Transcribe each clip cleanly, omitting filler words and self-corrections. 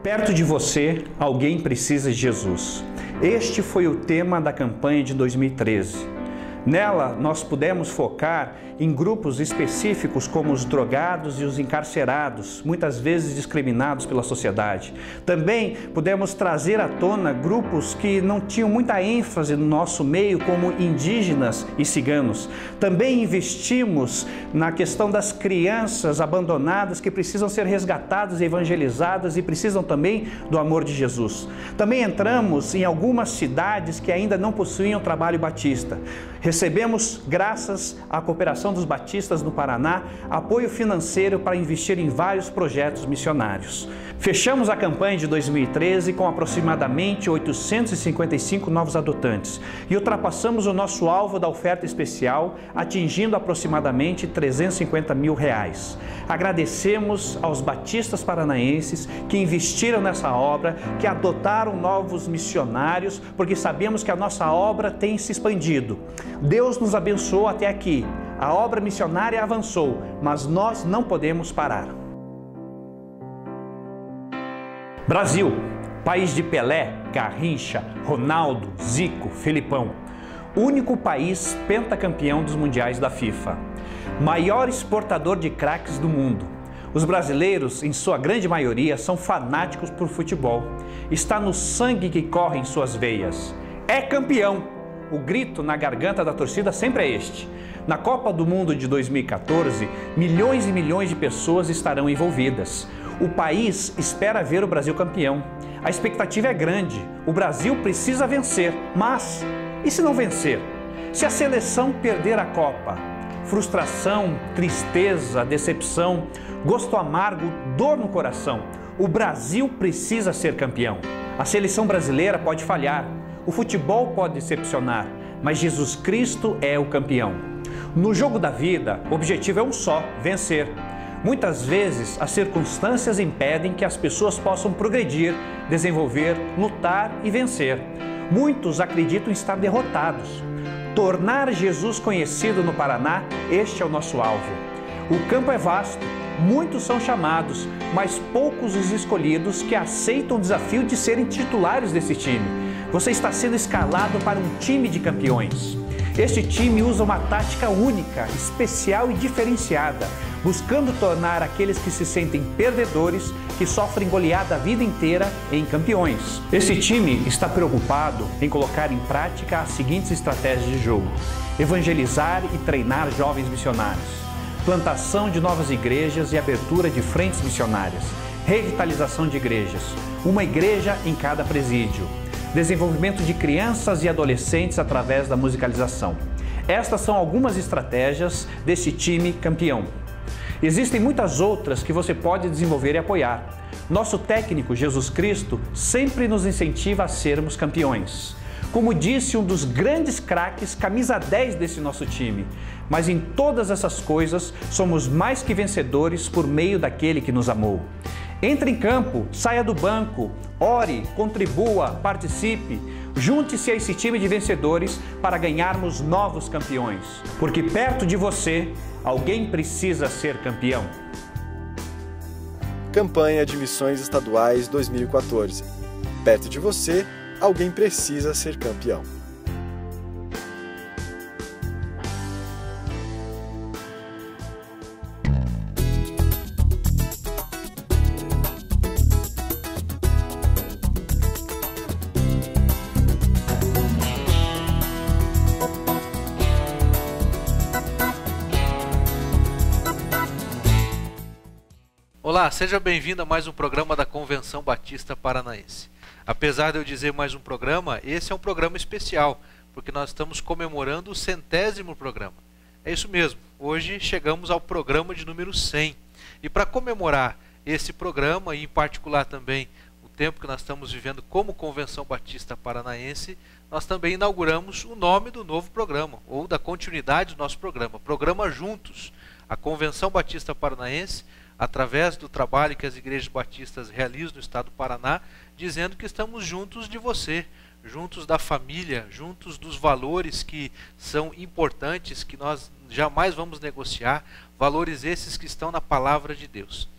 Perto de você, alguém precisa de Jesus. Este foi o tema da campanha de 2013. Nela, nós pudemos focar em grupos específicos como os drogados e os encarcerados, muitas vezes discriminados pela sociedade. Também pudemos trazer à tona grupos que não tinham muita ênfase no nosso meio, como indígenas e ciganos. Também investimos na questão das crianças abandonadas que precisam ser resgatadas e evangelizadas e precisam também do amor de Jesus. Também entramos em algumas cidades que ainda não possuíam trabalho batista. Recebemos, graças à cooperação dos batistas no Paraná, apoio financeiro para investir em vários projetos missionários. Fechamos a campanha de 2013 com aproximadamente 855 novos adotantes e ultrapassamos o nosso alvo da oferta especial, atingindo aproximadamente R$350 mil. Agradecemos aos batistas paranaenses que investiram nessa obra, que adotaram novos missionários, porque sabemos que a nossa obra tem se expandido. Deus nos abençoou até aqui. A obra missionária avançou, mas nós não podemos parar. Brasil, país de Pelé, Garrincha, Ronaldo, Zico, Felipão. Único país pentacampeão dos mundiais da FIFA. Maior exportador de craques do mundo. Os brasileiros, em sua grande maioria, são fanáticos por futebol. Está no sangue que corre em suas veias. É campeão! O grito na garganta da torcida sempre é este. Na Copa do Mundo de 2014, milhões e milhões de pessoas estarão envolvidas. O país espera ver o Brasil campeão. A expectativa é grande. O Brasil precisa vencer. Mas, e se não vencer? Se a seleção perder a Copa? Frustração, tristeza, decepção, gosto amargo, dor no coração. O Brasil precisa ser campeão. A seleção brasileira pode falhar. O futebol pode decepcionar, mas Jesus Cristo é o campeão. No jogo da vida, o objetivo é um só: vencer. Muitas vezes, as circunstâncias impedem que as pessoas possam progredir, desenvolver, lutar e vencer. Muitos acreditam estar derrotados. Tornar Jesus conhecido no Paraná, este é o nosso alvo. O campo é vasto, muitos são chamados, mas poucos os escolhidos que aceitam o desafio de serem titulares desse time. Você está sendo escalado para um time de campeões. Este time usa uma tática única, especial e diferenciada, buscando tornar aqueles que se sentem perdedores, que sofrem goleada a vida inteira, em campeões. Esse time está preocupado em colocar em prática as seguintes estratégias de jogo: evangelizar e treinar jovens missionários, plantação de novas igrejas e abertura de frentes missionárias, revitalização de igrejas, uma igreja em cada presídio, desenvolvimento de crianças e adolescentes através da musicalização. Estas são algumas estratégias desse time campeão. Existem muitas outras que você pode desenvolver e apoiar. Nosso técnico, Jesus Cristo, sempre nos incentiva a sermos campeões. Como disse um dos grandes craques, camisa 10 desse nosso time. Mas em todas essas coisas, somos mais que vencedores por meio daquele que nos amou. Entre em campo, saia do banco, ore, contribua, participe. Junte-se a esse time de vencedores para ganharmos novos campeões. Porque perto de você, alguém precisa ser campeão. Campanha de Missões Estaduais 2014. Perto de você, alguém precisa ser campeão. Olá, seja bem-vindo a mais um programa da Convenção Batista Paranaense. Apesar de eu dizer mais um programa, esse é um programa especial, porque nós estamos comemorando o 100º programa. É isso mesmo, hoje chegamos ao programa de número 100. E para comemorar esse programa, e em particular também o tempo que nós estamos vivendo como Convenção Batista Paranaense, nós também inauguramos o nome do novo programa, ou da continuidade do nosso programa, Programa Juntos, a Convenção Batista Paranaense, através do trabalho que as igrejas batistas realizam no estado do Paraná, dizendo que estamos juntos de você, juntos da família, juntos dos valores que são importantes, que nós jamais vamos negociar, valores esses que estão na palavra de Deus.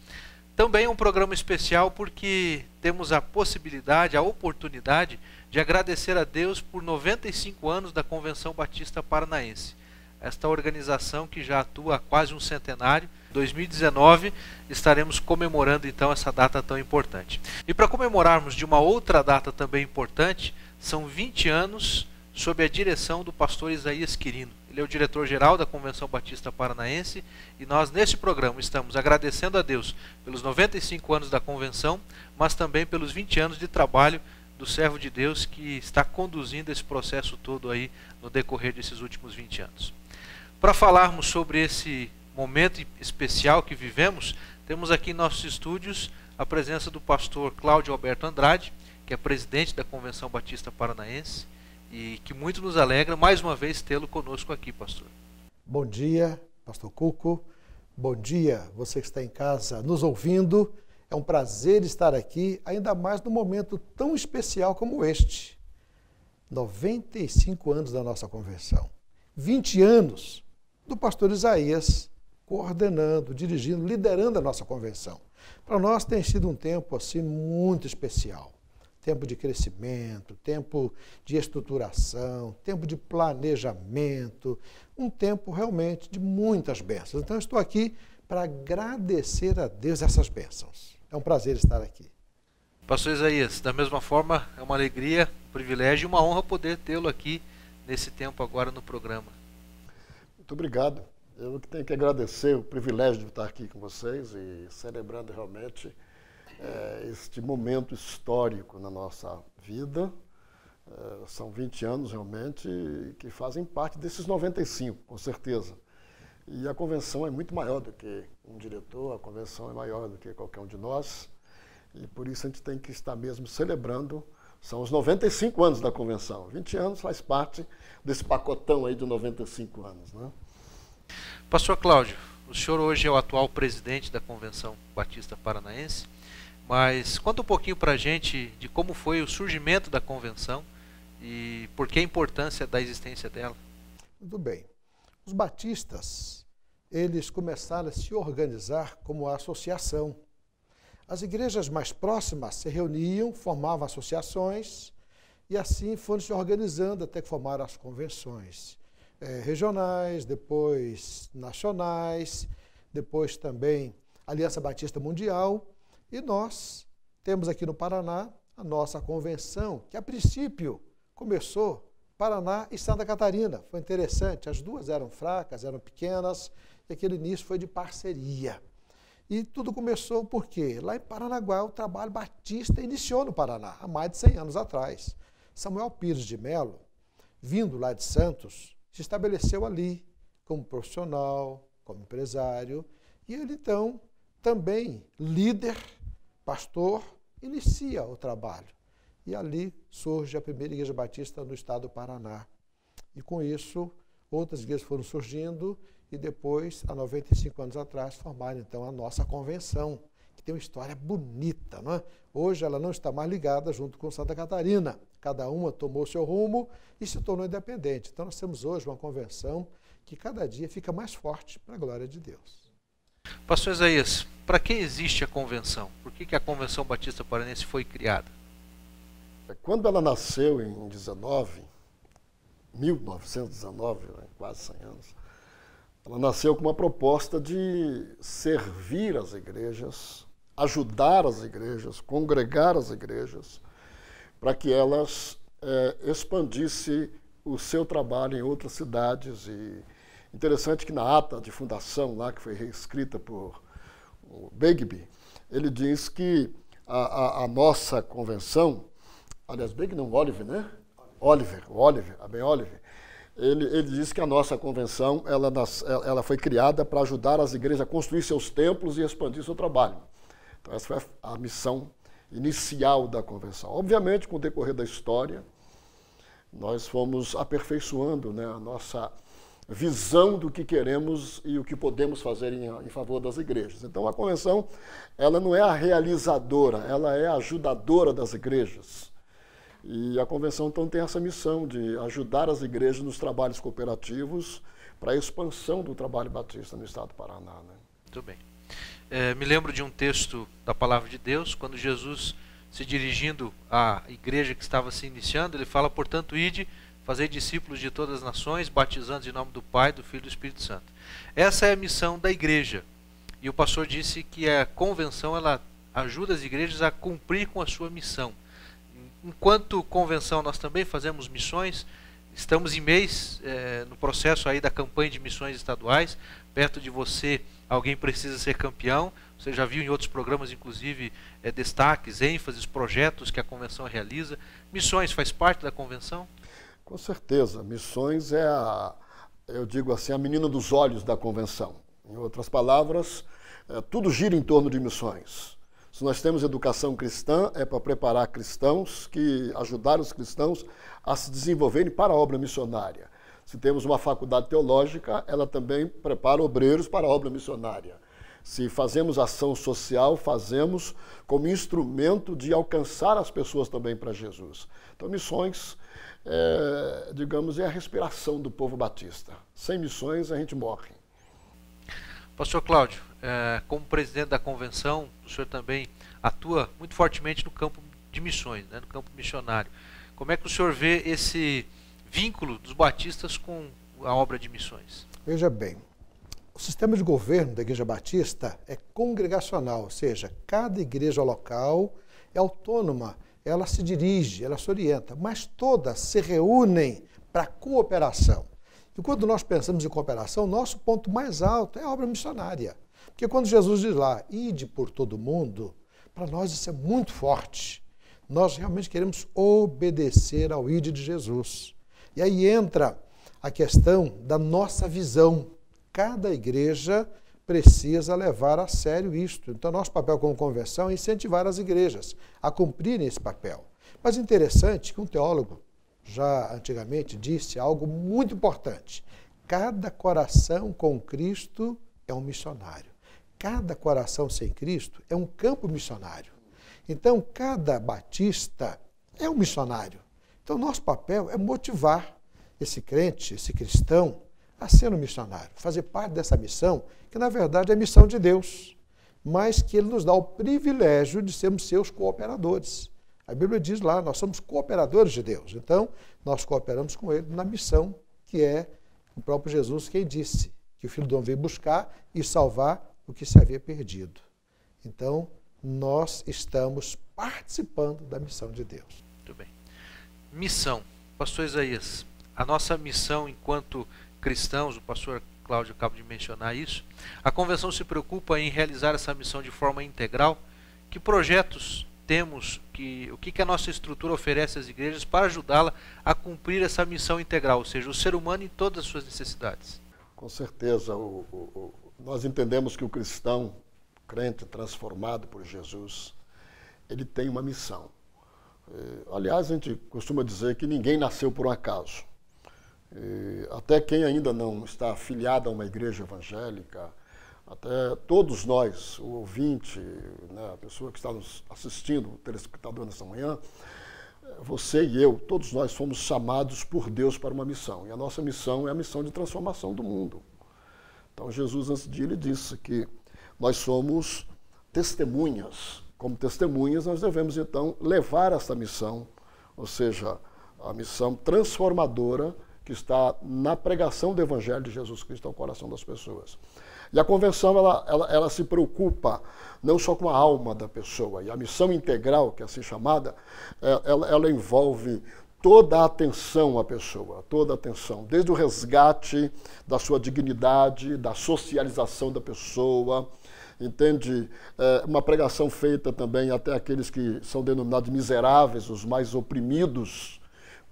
Também é um programa especial porque temos a possibilidade, a oportunidade de agradecer a Deus por 95 anos da Convenção Batista Paranaense. Esta organização que já atua há quase um centenário. Em 2019 estaremos comemorando então essa data tão importante. E para comemorarmos de uma outra data também importante, são 20 anos sob a direção do pastor Isaías Quirino. Ele é o diretor-geral da Convenção Batista Paranaense e nós, neste programa, estamos agradecendo a Deus pelos 95 anos da Convenção, mas também pelos 20 anos de trabalho do servo de Deus que está conduzindo esse processo todo aí no decorrer desses últimos 20 anos. Para falarmos sobre esse momento especial que vivemos, temos aqui em nossos estúdios a presença do pastor Cláudio Alberto Andrade, que é presidente da Convenção Batista Paranaense, e que muito nos alegra mais uma vez tê-lo conosco aqui, pastor. Bom dia, pastor Cuco. Bom dia, você que está em casa nos ouvindo. É um prazer estar aqui, ainda mais num momento tão especial como este. 95 anos da nossa convenção. 20 anos do pastor Isaías coordenando, dirigindo, liderando a nossa convenção. Para nós tem sido um tempo assim muito especial. Tempo de crescimento, tempo de estruturação, tempo de planejamento, um tempo realmente de muitas bênçãos. Então, eu estou aqui para agradecer a Deus essas bênçãos. É um prazer estar aqui. Pastor Isaías, da mesma forma, é uma alegria, um privilégio e uma honra poder tê-lo aqui nesse tempo agora no programa. Muito obrigado. Eu que tenho que agradecer o privilégio de estar aqui com vocês e celebrando realmente este momento histórico na nossa vida. São 20 anos realmente que fazem parte desses 95, com certeza. E a convenção é muito maior do que um diretor, a convenção é maior do que qualquer um de nós. E por isso a gente tem que estar mesmo celebrando. São os 95 anos da convenção. 20 anos faz parte desse pacotão aí de 95 anos, né? Pastor Cláudio, o senhor hoje é o atual presidente da Convenção Batista Paranaense. Mas conta um pouquinho para a gente de como foi o surgimento da convenção e por que a importância da existência dela. Muito bem. Os batistas, eles começaram a se organizar como associação. As igrejas mais próximas se reuniam, formavam associações e assim foram se organizando até que formaram as convenções regionais, depois nacionais, depois também Aliança Batista Mundial. E nós temos aqui no Paraná a nossa convenção, que a princípio começou Paraná e Santa Catarina. Foi interessante, as duas eram fracas, eram pequenas, e aquele início foi de parceria. E tudo começou porque lá em Paranaguá o trabalho batista iniciou no Paraná, há mais de 100 anos atrás. Samuel Pires de Melo, vindo lá de Santos, se estabeleceu ali como profissional, como empresário, e ele então também líder, pastor, inicia o trabalho. E ali surge a primeira igreja batista no estado do Paraná. E com isso, outras igrejas foram surgindo e depois, há 95 anos atrás, formaram então a nossa convenção, que tem uma história bonita, não é? Hoje ela não está mais ligada junto com Santa Catarina. Cada uma tomou seu rumo e se tornou independente. Então nós temos hoje uma convenção que cada dia fica mais forte para a glória de Deus. Pastor Isaías, para que existe a convenção? Por que a Convenção Batista Paranaense foi criada? Quando ela nasceu em 1919, quase 100 anos, ela nasceu com uma proposta de servir as igrejas, ajudar as igrejas, congregar as igrejas, para que elas expandissem o seu trabalho em outras cidades. E interessante que na ata de fundação, lá que foi reescrita por o Begbie, ele diz que a nossa convenção, aliás, Begbie não, Oliver, né? Oliver, ele diz que a nossa convenção ela foi criada para ajudar as igrejas a construir seus templos e expandir seu trabalho. Então essa foi a missão inicial da convenção. Obviamente, com o decorrer da história, nós fomos aperfeiçoando, né, a nossa visão do que queremos e o que podemos fazer em favor das igrejas. Então a convenção, ela não é a realizadora, ela é a ajudadora das igrejas. E a convenção então tem essa missão de ajudar as igrejas nos trabalhos cooperativos para a expansão do trabalho batista no estado do Paraná, né? Muito bem. Me lembro de um texto da Palavra de Deus, quando Jesus, se dirigindo à igreja que estava se iniciando, ele fala: portanto, ide, fazei discípulos de todas as nações, batizando em nome do Pai, do Filho e do Espírito Santo. Essa é a missão da igreja. E o pastor disse que a convenção, ela ajuda as igrejas a cumprir com a sua missão. Enquanto convenção, nós também fazemos missões. Estamos em mês, no processo aí da campanha de missões estaduais. Perto de você, alguém precisa ser campeão. Você já viu em outros programas, inclusive, destaques, ênfases, projetos que a convenção realiza. Missões faz parte da convenção? Com certeza. Missões é eu digo assim, a menina dos olhos da convenção. Em outras palavras, tudo gira em torno de missões. Se nós temos educação cristã, é para preparar cristãos, ajudar os cristãos a se desenvolverem para a obra missionária. Se temos uma faculdade teológica, ela também prepara obreiros para a obra missionária. Se fazemos ação social, fazemos como instrumento de alcançar as pessoas também para Jesus. Então, missões, digamos, é a respiração do povo batista. Sem missões, a gente morre. Pastor Cláudio, como presidente da convenção, o senhor também atua muito fortemente no campo de missões, no campo missionário. Como é que o senhor vê esse vínculo dos batistas com a obra de missões? Veja bem, o sistema de governo da Igreja Batista é congregacional, ou seja, cada igreja local é autônoma, ela se dirige, ela se orienta, mas todas se reúnem para cooperação. E quando nós pensamos em cooperação, nosso ponto mais alto é a obra missionária. Porque quando Jesus diz lá, ide por todo mundo, para nós isso é muito forte. Nós realmente queremos obedecer ao ide de Jesus. E aí entra a questão da nossa visão. Cada igreja precisa levar a sério isto. Então, nosso papel como convenção é incentivar as igrejas a cumprirem esse papel. Mas interessante que um teólogo já antigamente disse algo muito importante. Cada coração com Cristo é um missionário. Cada coração sem Cristo é um campo missionário. Então, cada batista é um missionário. Então, nosso papel é motivar esse crente, esse cristão, a ser um missionário, fazer parte dessa missão, que na verdade é a missão de Deus, mas que Ele nos dá o privilégio de sermos seus cooperadores. A Bíblia diz lá, nós somos cooperadores de Deus. Então, nós cooperamos com Ele na missão que é o próprio Jesus quem disse que o Filho do Homem veio buscar e salvar o que se havia perdido. Então, nós estamos participando da missão de Deus. Muito bem. Missão. Pastor Isaías, a nossa missão enquanto cristãos, o pastor Cláudio acaba de mencionar isso, a convenção se preocupa em realizar essa missão de forma integral. Que projetos temos, o que a nossa estrutura oferece às igrejas para ajudá-la a cumprir essa missão integral, ou seja, o ser humano em todas as suas necessidades? Com certeza, nós entendemos que o cristão, crente transformado por Jesus, ele tem uma missão. Aliás, a gente costuma dizer que ninguém nasceu por um acaso. Até quem ainda não está afiliado a uma igreja evangélica, até todos nós, o ouvinte, a pessoa que está nos assistindo, o telespectador nessa manhã, você e eu, todos nós fomos chamados por Deus para uma missão. E a nossa missão é a missão de transformação do mundo. Então Jesus, antes de ele, disse que nós somos testemunhas. Como testemunhas, nós devemos, então, levar essa missão, ou seja, a missão transformadora que está na pregação do Evangelho de Jesus Cristo ao coração das pessoas. E a convenção, ela se preocupa não só com a alma da pessoa, e a missão integral, que é assim chamada, ela envolve toda a atenção à pessoa, toda a atenção, desde o resgate da sua dignidade, da socialização da pessoa, entende? Uma pregação feita também até aqueles que são denominados miseráveis, os mais oprimidos.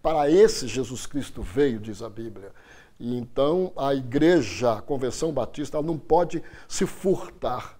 Para esse Jesus Cristo veio, diz a Bíblia. E então a igreja, a Convenção Batista, ela não pode se furtar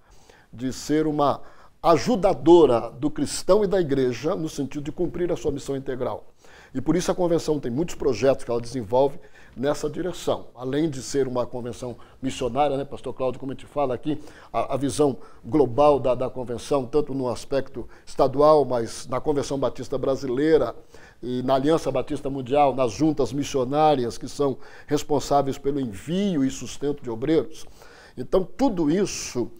de ser uma ajudadora do cristão e da igreja no sentido de cumprir a sua missão integral. E por isso a convenção tem muitos projetos que ela desenvolve nessa direção. Além de ser uma convenção missionária, pastor Cláudio, como a gente fala aqui, a visão global da convenção, tanto no aspecto estadual, mas na Convenção Batista Brasileira e na Aliança Batista Mundial, nas juntas missionárias que são responsáveis pelo envio e sustento de obreiros. Então, tudo isso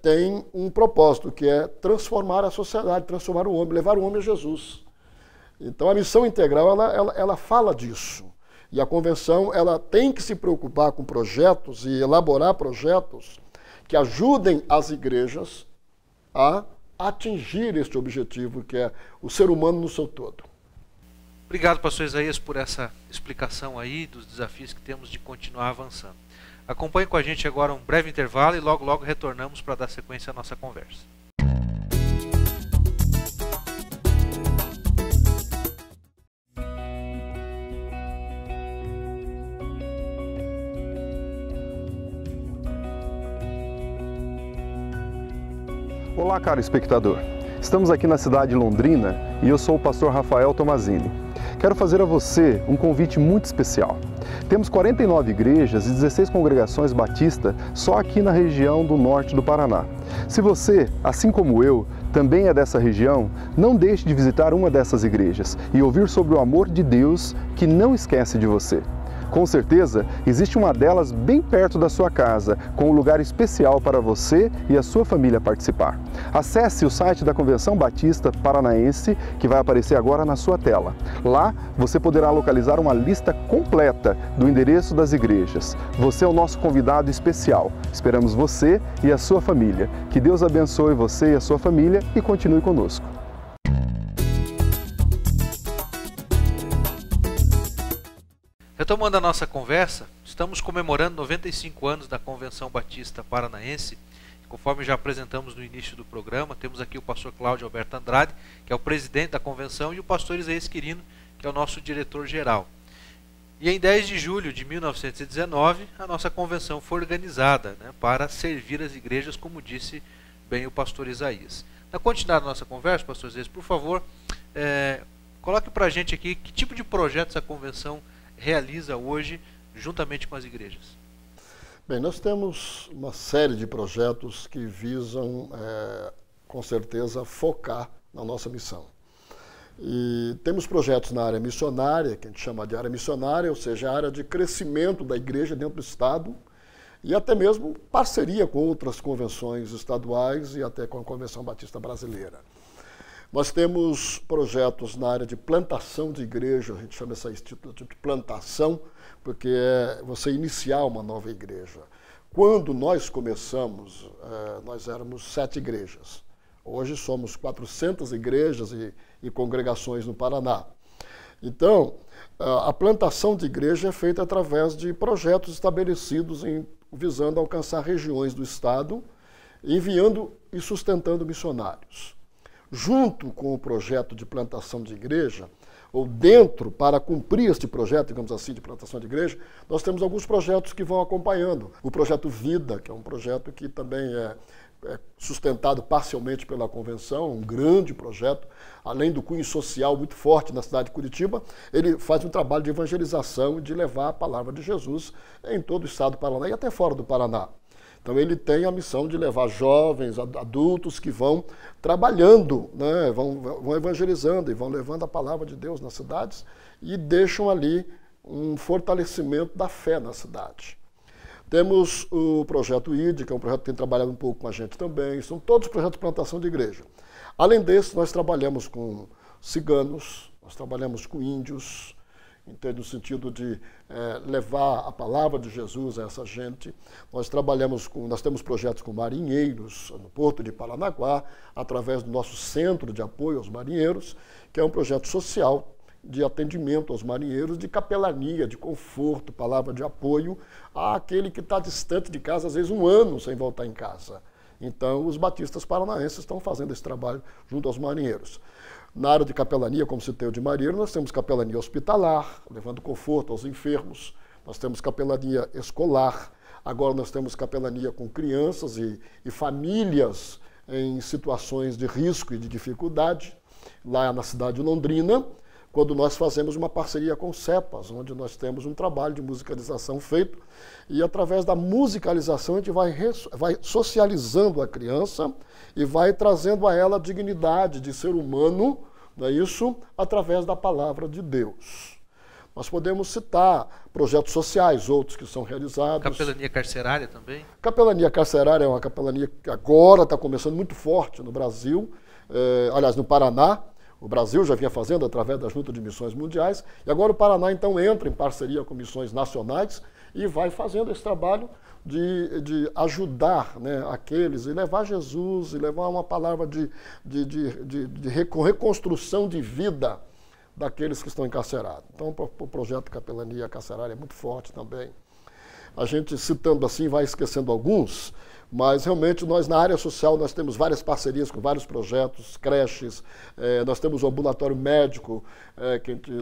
tem um propósito, que é transformar a sociedade, transformar o homem, levar o homem a Jesus. Então, a missão integral, ela fala disso. E a convenção, ela tem que se preocupar com projetos e elaborar projetos que ajudem as igrejas a atingir este objetivo, que é o ser humano no seu todo. Obrigado, pastor Isaías, por essa explicação aí dos desafios que temos de continuar avançando. Acompanhe com a gente agora um breve intervalo e logo retornamos para dar sequência à nossa conversa. Olá, caro espectador. Estamos aqui na cidade de Londrina e eu sou o pastor Rafael Tomazini. Quero fazer a você um convite muito especial. Temos 49 igrejas e 16 congregações batistas só aqui na região do norte do Paraná. Se você, assim como eu, também é dessa região, não deixe de visitar uma dessas igrejas e ouvir sobre o amor de Deus que não esquece de você. Com certeza, existe uma delas bem perto da sua casa, com um lugar especial para você e a sua família participar. Acesse o site da Convenção Batista Paranaense, que vai aparecer agora na sua tela. Lá, você poderá localizar uma lista completa do endereço das igrejas. Você é o nosso convidado especial. Esperamos você e a sua família. Que Deus abençoe você e a sua família e continue conosco. Retomando a nossa conversa, estamos comemorando 95 anos da Convenção Batista Paranaense. Conforme já apresentamos no início do programa, temos aqui o pastor Cláudio Alberto Andrade, que é o presidente da convenção, e o pastor Isaías Quirino, que é o nosso diretor-geral. E em 10 de julho de 1919, a nossa convenção foi organizada, para servir as igrejas, como disse bem o pastor Isaías. Na continuidade da nossa conversa, pastor Isaías, por favor, coloque para a gente aqui que tipo de projetos a convenção realiza hoje juntamente com as igrejas. Bem, nós temos uma série de projetos que visam, com certeza, focar na nossa missão. E temos projetos na área missionária, que a gente chama de área missionária, ou seja, a área de crescimento da igreja dentro do Estado, e até mesmo parceria com outras convenções estaduais e até com a Convenção Batista Brasileira. Nós temos projetos na área de plantação de igreja, a gente chama esse título de plantação, porque é você iniciar uma nova igreja. Quando nós começamos, nós éramos 7 igrejas. Hoje somos 400 igrejas e congregações no Paraná. Então, a plantação de igreja é feita através de projetos estabelecidos visando alcançar regiões do Estado, enviando e sustentando missionários. Junto com o projeto de plantação de igreja, ou dentro, para cumprir este projeto, digamos assim, de plantação de igreja, nós temos alguns projetos que vão acompanhando. O projeto Vida, que é um projeto que também é sustentado parcialmente pela convenção, um grande projeto, além do cunho social muito forte na cidade de Curitiba, ele faz um trabalho de evangelização e de levar a palavra de Jesus em todo o estado do Paraná e até fora do Paraná. Então ele tem a missão de levar jovens, adultos que vão trabalhando, vão evangelizando e vão levando a palavra de Deus nas cidades e deixam ali um fortalecimento da fé na cidade. Temos o projeto ID, que é um projeto que tem trabalhado um pouco com a gente também. São todos projetos de plantação de igreja. Além desse, nós trabalhamos com ciganos, nós trabalhamos com índios, no sentido de levar a palavra de Jesus a essa gente. Nós temos projetos com marinheiros no Porto de Paranaguá, através do nosso Centro de Apoio aos Marinheiros, que é um projeto social de atendimento aos marinheiros, de capelania, de conforto, palavra de apoio àquele que está distante de casa, às vezes 1 ano sem voltar em casa. Então, os batistas paranaenses estão fazendo esse trabalho junto aos marinheiros. Na área de capelania, como citei o de marinheiro, nós temos capelania hospitalar, levando conforto aos enfermos. Nós temos capelania escolar. Agora nós temos capelania com crianças e famílias em situações de risco e de dificuldade, lá na cidade de Londrina, quando nós fazemos uma parceria com o CEPAS, onde nós temos um trabalho de musicalização feito, e através da musicalização a gente vai socializando a criança e vai trazendo a ela a dignidade de ser humano, não é isso? Através da palavra de Deus. Nós podemos citar projetos sociais, outros que são realizados. Capelania carcerária também? Capelania carcerária é uma capelania que agora está começando muito forte no Brasil, aliás, no Paraná. O Brasil já vinha fazendo através da Junta de Missões Mundiais, e agora o Paraná então entra em parceria com missões nacionais e vai fazendo esse trabalho de ajudar, né, aqueles, e levar Jesus, e levar uma palavra de reconstrução de vida daqueles que estão encarcerados. Então o projeto Capelania Carcerária é muito forte também. A gente, citando assim, vai esquecendo alguns, mas realmente nós na área social nós temos várias parcerias com vários projetos, creches, nós temos o ambulatório médico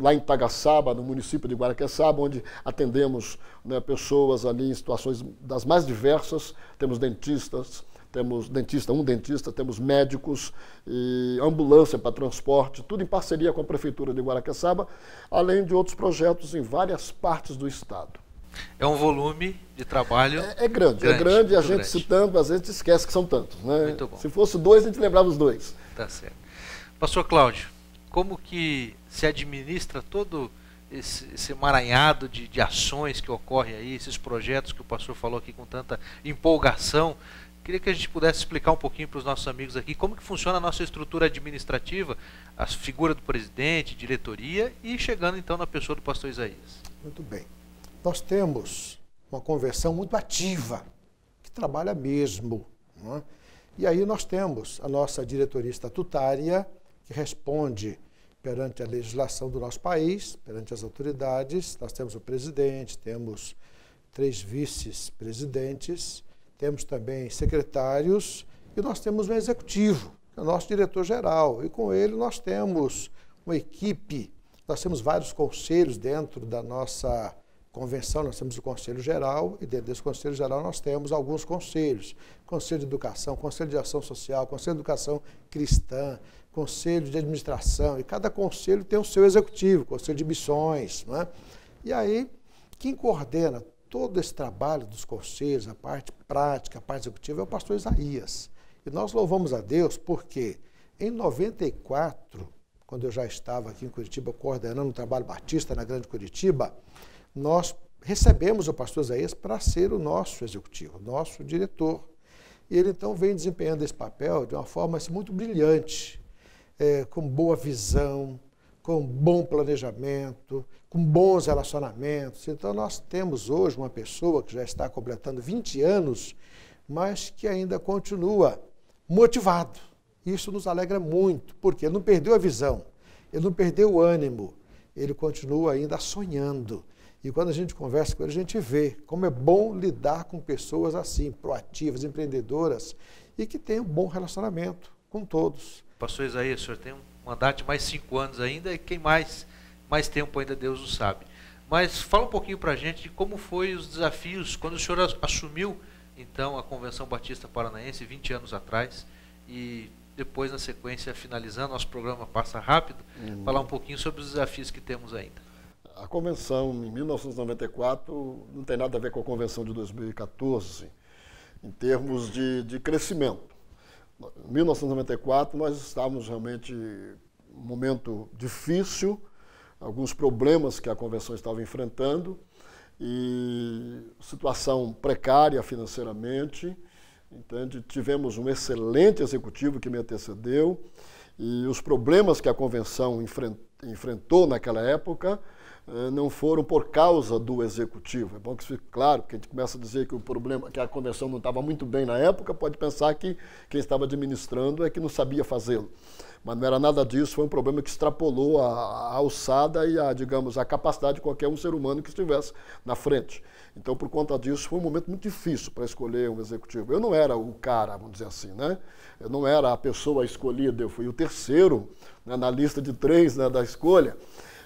lá em Tagaçaba, no município de Guaraqueçaba, onde atendemos, né, pessoas ali em situações das mais diversas, temos dentistas, temos temos médicos, e ambulância para transporte, tudo em parceria com a Prefeitura de Guaraqueçaba, além de outros projetos em várias partes do estado. É um volume de trabalho grande, e a gente citando, às vezes esquece que são tantos, né? Muito bom. Se fosse 2, a gente lembrava os 2. Tá certo. Pastor Cláudio, como que se administra todo esse emaranhado de ações que ocorre aí, esses projetos que o pastor falou aqui com tanta empolgação? Queria que a gente pudesse explicar um pouquinho para os nossos amigos aqui como que funciona a nossa estrutura administrativa, a figura do presidente, diretoria, e chegando então na pessoa do pastor Isaías. Muito bem. Nós temos uma convenção muito ativa, que trabalha mesmo, não é? E aí nós temos a nossa diretoria estatutária, que responde perante a legislação do nosso país, perante as autoridades. Nós temos o presidente, temos 3 vice-presidentes, temos também secretários, e nós temos um executivo, que é o nosso diretor-geral, e com ele nós temos uma equipe, nós temos vários conselhos dentro da nossa convenção, nós temos o Conselho Geral, e dentro desse Conselho Geral nós temos alguns conselhos. Conselho de Educação, Conselho de Ação Social, Conselho de Educação Cristã, Conselho de Administração, e cada conselho tem o seu executivo, Conselho de Missões, não é? E aí, quem coordena todo esse trabalho dos conselhos, a parte prática, a parte executiva, é o pastor Isaías. E nós louvamos a Deus porque em 94, quando eu já estava aqui em Curitiba coordenando o trabalho batista na Grande Curitiba, nós recebemos o pastor Isaías para ser o nosso executivo, o nosso diretor. E ele então vem desempenhando esse papel de uma forma assim, muito brilhante, com boa visão, com bom planejamento, com bons relacionamentos. Então nós temos hoje uma pessoa que já está completando 20 anos, mas que ainda continua motivado. Isso nos alegra muito, porque ele não perdeu a visão, ele não perdeu o ânimo, ele continua ainda sonhando. E quando a gente conversa com ele, a gente vê como é bom lidar com pessoas assim, proativas, empreendedoras, e que têm um bom relacionamento com todos. Pastor Isaías, o senhor tem um mandato de mais 5 anos ainda, e quem mais tempo ainda Deus o sabe. Mas fala um pouquinho para a gente de como foi os desafios quando o senhor assumiu, então, a Convenção Batista Paranaense, 20 anos atrás, e depois, na sequência, finalizando, nosso programa passa rápido, falar um pouquinho sobre os desafios que temos ainda. A convenção em 1994 não tem nada a ver com a convenção de 2014, em termos de crescimento. Em 1994 nós estávamos realmente em um momento difícil, alguns problemas que a convenção estava enfrentando, e situação precária financeiramente. Entende? Tivemos um excelente executivo que me antecedeu, e os problemas que a convenção enfrentou naquela época não foram por causa do executivo. É bom que isso fique claro, porque a gente começa a dizer que o problema, que a convenção não estava muito bem na época, pode pensar que quem estava administrando é que não sabia fazê-lo. Mas não era nada disso, foi um problema que extrapolou a alçada e a capacidade de qualquer um ser humano que estivesse na frente. Então, por conta disso, foi um momento muito difícil para escolher um executivo. Eu não era o cara, vamos dizer assim, né? Eu não era a pessoa escolhida, eu fui o terceiro, né, na lista de 3, né, da escolha.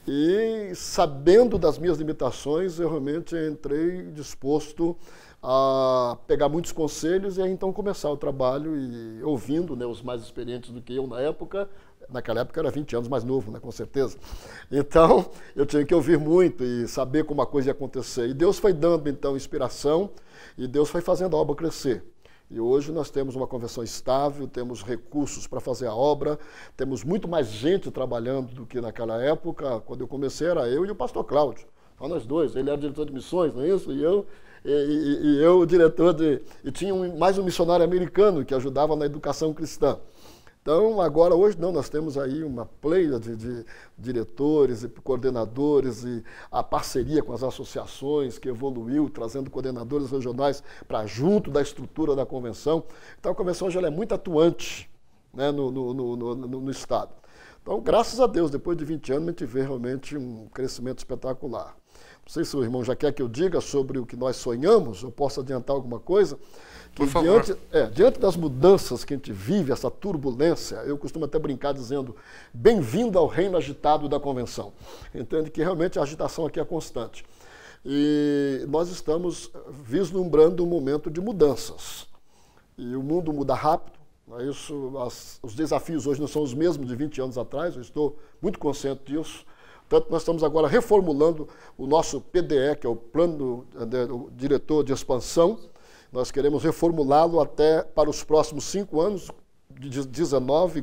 E sabendo das minhas limitações, eu realmente entrei disposto a pegar muitos conselhos e aí então começar o trabalho e ouvindo, né, os mais experientes do que eu na época. Naquela época eu era 20 anos mais novo, né, com certeza. Então eu tinha que ouvir muito e saber como a coisa ia acontecer. E Deus foi dando então inspiração e Deus foi fazendo a obra crescer. E hoje nós temos uma convenção estável, temos recursos para fazer a obra, temos muito mais gente trabalhando do que naquela época. Quando eu comecei era eu e o pastor Cláudio, só nós dois. Ele era diretor de missões, não é isso? E eu diretor de... E tinha mais um missionário americano que ajudava na educação cristã. Então, agora, hoje, não, nós temos aí uma pleia de diretores e coordenadores e a parceria com as associações que evoluiu, trazendo coordenadores regionais para junto da estrutura da convenção. Então, a convenção já é muito atuante, né, no Estado. Então, graças a Deus, depois de 20 anos, a gente vê realmente um crescimento espetacular. Não sei se o irmão já quer que eu diga sobre o que nós sonhamos, eu posso adiantar alguma coisa. Por favor. Diante das mudanças que a gente vive, essa turbulência, eu costumo até brincar dizendo, bem-vindo ao reino agitado da convenção. Entende que realmente a agitação aqui é constante. E nós estamos vislumbrando um momento de mudanças. E o mundo muda rápido. Os desafios hoje não são os mesmos de 20 anos atrás, eu estou muito consciente disso. Portanto, nós estamos agora reformulando o nosso PDE, que é o Plano Diretor de Expansão. Nós queremos reformulá-lo até para os próximos 5 anos, de 2019,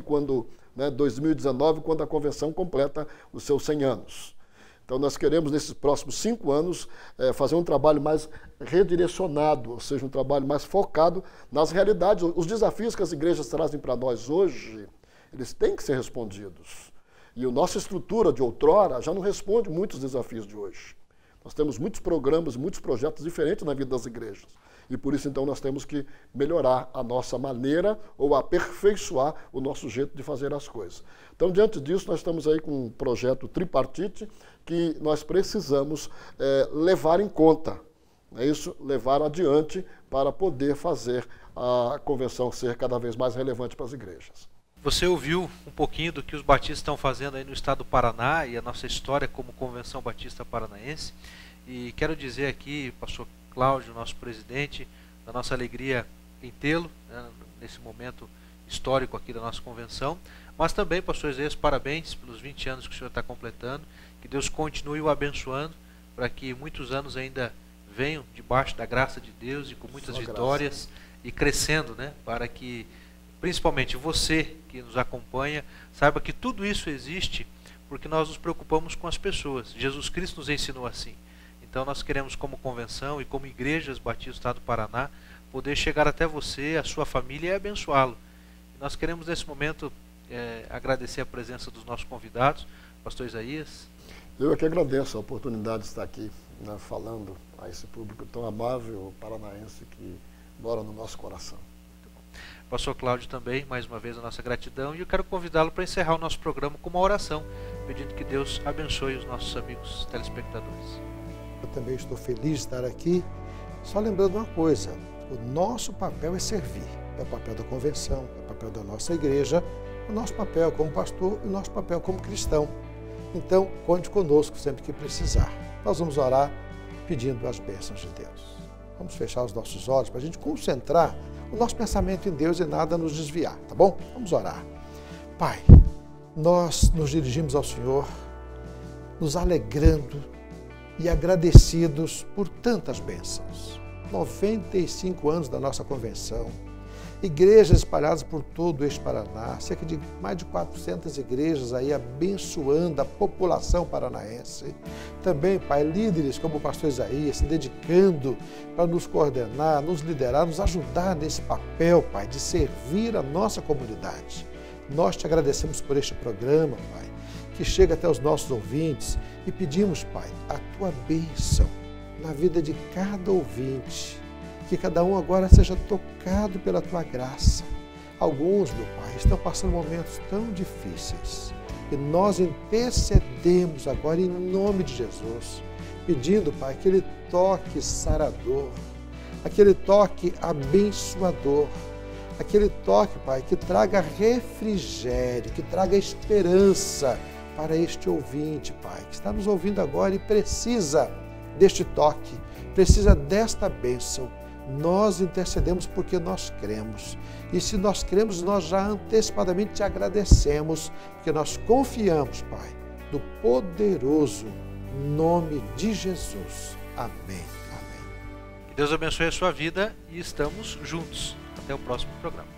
quando a convenção completa os seus 100 anos. Então, nós queremos, nesses próximos 5 anos, fazer um trabalho mais redirecionado, ou seja, um trabalho mais focado nas realidades. Os desafios que as igrejas trazem para nós hoje, eles têm que ser respondidos. E a nossa estrutura de outrora já não responde muitos desafios de hoje. Nós temos muitos programas, muitos projetos diferentes na vida das igrejas. E por isso, então, nós temos que melhorar a nossa maneira ou aperfeiçoar o nosso jeito de fazer as coisas. Então, diante disso, nós estamos aí com um projeto tripartite que nós precisamos levar em conta, é isso, levar adiante para poder fazer a convenção ser cada vez mais relevante para as igrejas. Você ouviu um pouquinho do que os batistas estão fazendo aí no estado do Paraná e a nossa história como Convenção Batista Paranaense. E quero dizer aqui, pastor Cláudio, nosso presidente, da nossa alegria em tê-lo, né, nesse momento histórico aqui da nossa convenção, mas também, pastor Ezeias, parabéns pelos 20 anos que o senhor está completando, que Deus continue o abençoando, para que muitos anos ainda venham debaixo da graça de Deus e com muitas vitórias e crescendo, né, para que, principalmente você que nos acompanha, saiba que tudo isso existe porque nós nos preocupamos com as pessoas. Jesus Cristo nos ensinou assim. Então nós queremos, como convenção e como igrejas Batistas do Estado do Paraná, poder chegar até você, a sua família e abençoá-lo. Nós queremos nesse momento agradecer a presença dos nossos convidados, pastor Isaías. Eu é que agradeço a oportunidade de estar aqui, né, falando a esse público tão amável paranaense que mora no nosso coração. Pastor Cláudio também, mais uma vez a nossa gratidão, e eu quero convidá-lo para encerrar o nosso programa com uma oração, pedindo que Deus abençoe os nossos amigos telespectadores. Eu também estou feliz de estar aqui, só lembrando uma coisa, o nosso papel é servir, é o papel da convenção, é o papel da nossa igreja, o nosso papel como pastor e o nosso papel como cristão. Então, conte conosco sempre que precisar. Nós vamos orar pedindo as bênçãos de Deus. Vamos fechar os nossos olhos para a gente concentrar o nosso pensamento em Deus e nada nos desviar, tá bom? Vamos orar. Pai, nós nos dirigimos ao Senhor, nos alegrando e agradecidos por tantas bênçãos. 95 anos da nossa convenção, igrejas espalhadas por todo o Paraná, cerca de mais de 400 igrejas aí abençoando a população paranaense. Também, Pai, líderes como o pastor Isaías se dedicando para nos coordenar, nos liderar, nos ajudar nesse papel, Pai, de servir a nossa comunidade. Nós te agradecemos por este programa, Pai, que chega até os nossos ouvintes e pedimos, Pai, a tua bênção na vida de cada ouvinte, que cada um agora seja tocado pela tua graça. Alguns, meu Pai, estão passando momentos tão difíceis e nós intercedemos agora em nome de Jesus, pedindo, Pai, aquele toque sarador, aquele toque abençoador, aquele toque, Pai, que traga refrigério, que traga esperança para este ouvinte, Pai, que está nos ouvindo agora e precisa deste toque, precisa desta bênção. Nós intercedemos porque nós cremos. E se nós cremos, nós já antecipadamente te agradecemos, porque nós confiamos, Pai, no poderoso nome de Jesus. Amém. Amém. Que Deus abençoe a sua vida e estamos juntos. Até o próximo programa.